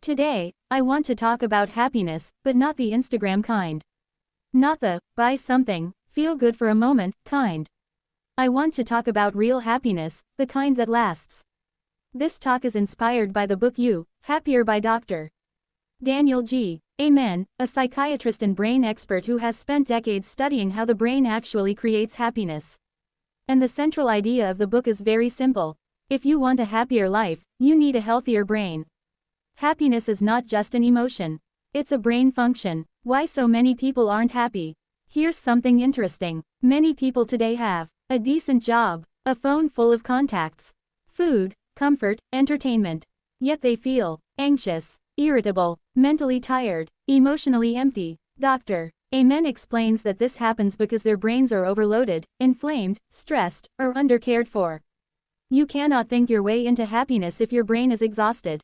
Today, I want to talk about happiness, but not the Instagram kind. Not the, buy something, feel good for a moment, kind. I want to talk about real happiness, the kind that lasts. This talk is inspired by the book You, Happier by Dr. Daniel G. Amen, a psychiatrist and brain expert who has spent decades studying how the brain actually creates happiness. And the central idea of the book is very simple. If you want a happier life, you need a healthier brain. Happiness is not just an emotion. It's a brain function. Why so many people aren't happy? Here's something interesting. Many people today have a decent job, a phone full of contacts, food, comfort, entertainment. Yet they feel anxious, irritable, mentally tired, emotionally empty. Dr. Amen explains that this happens because their brains are overloaded, inflamed, stressed, or undercared for. You cannot think your way into happiness if your brain is exhausted.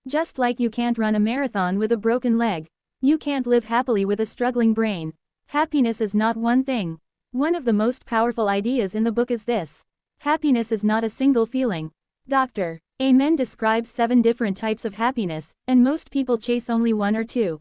Just like you can't run a marathon with a broken leg, you can't live happily with a struggling brain. Happiness is not one thing. One of the most powerful ideas in the book is this: happiness is not a single feeling. Dr. Amen describes 7 different types of happiness, and most people chase only one or two.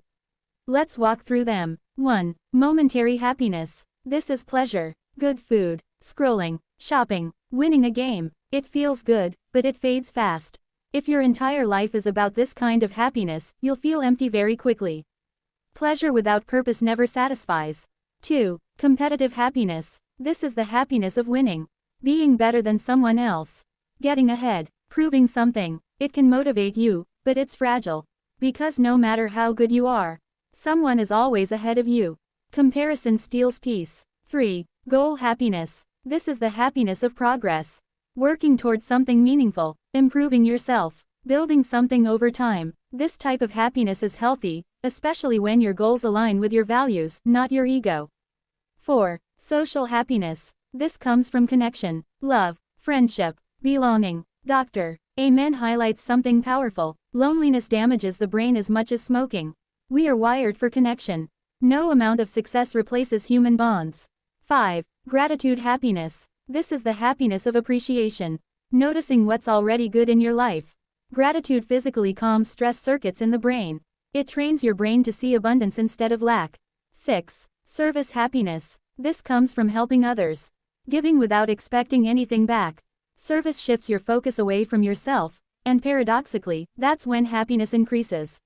Let's walk through them. 1. Momentary happiness. This is pleasure. Good food, scrolling, shopping, winning a game. It feels good, but it fades fast. If your entire life is about this kind of happiness, you'll feel empty very quickly. Pleasure without purpose never satisfies. 2. Competitive happiness. This is the happiness of winning. Being better than someone else. Getting ahead, proving something. It can motivate you, but it's fragile. Because no matter how good you are, someone is always ahead of you. Comparison steals peace. 3. Goal happiness. This is the happiness of progress. Working towards something meaningful, improving yourself, building something over time. This type of happiness is healthy, especially when your goals align with your values, not your ego. 4. Social happiness. This comes from connection, love, friendship, belonging. Dr. Amen highlights something powerful. Loneliness damages the brain as much as smoking. We are wired for connection. No amount of success replaces human bonds. 5. Gratitude happiness. This is the happiness of appreciation. Noticing what's already good in your life. Gratitude physically calms stress circuits in the brain. It trains your brain to see abundance instead of lack. 6. Service happiness. This comes from helping others. Giving without expecting anything back. Service shifts your focus away from yourself, and paradoxically, that's when happiness increases.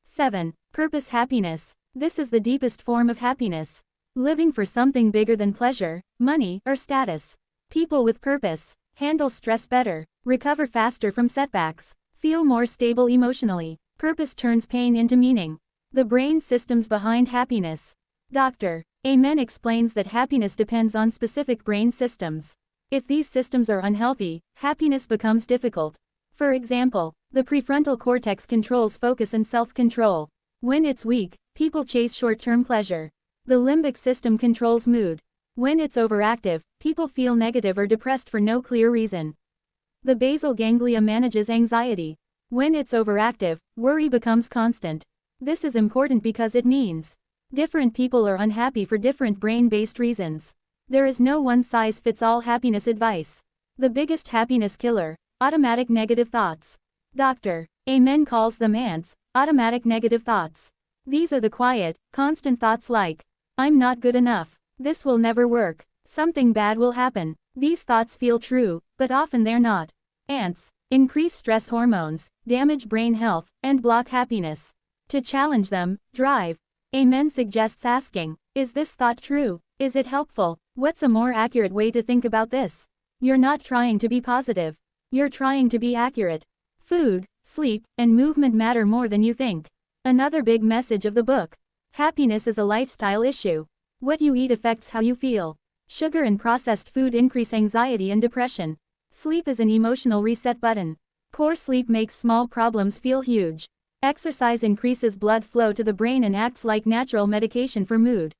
7. Purpose happiness. This is the deepest form of happiness. Living for something bigger than pleasure, money, or status. People with purpose handle stress better, recover faster from setbacks, feel more stable emotionally. Purpose turns pain into meaning. The brain systems behind happiness. Dr. Amen explains that happiness depends on specific brain systems. If these systems are unhealthy, happiness becomes difficult. For example, the prefrontal cortex controls focus and self-control. When it's weak, people chase short-term pleasure. The limbic system controls mood. When it's overactive, people feel negative or depressed for no clear reason. The basal ganglia manages anxiety. When it's overactive, worry becomes constant. This is important because it means different people are unhappy for different brain-based reasons. There is no one-size-fits-all happiness advice. The biggest happiness killer: automatic negative thoughts. Dr. Amen calls them ants, automatic negative thoughts. These are the quiet, constant thoughts like, I'm not good enough. This will never work. Something bad will happen. These thoughts feel true, but often they're not. Ants increase stress hormones, damage brain health, and block happiness. To challenge them, drive. Amen suggests asking, is this thought true? Is it helpful? What's a more accurate way to think about this? You're not trying to be positive. You're trying to be accurate. Food, sleep, and movement matter more than you think. Another big message of the book. Happiness is a lifestyle issue. What you eat affects how you feel. Sugar and processed food increase anxiety and depression. Sleep is an emotional reset button. Poor sleep makes small problems feel huge. Exercise increases blood flow to the brain and acts like natural medication for mood.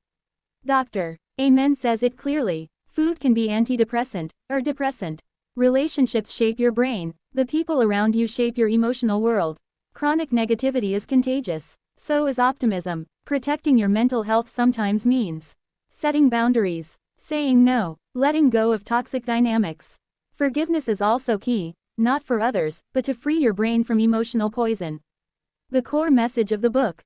Dr. Amen says it clearly. Food can be antidepressant, or depressant. Relationships shape your brain. The people around you shape your emotional world. Chronic negativity is contagious. So is optimism. Protecting your mental health sometimes means setting boundaries, saying no, letting go of toxic dynamics. Forgiveness is also key, not for others, but to free your brain from emotional poison. The core message of the book.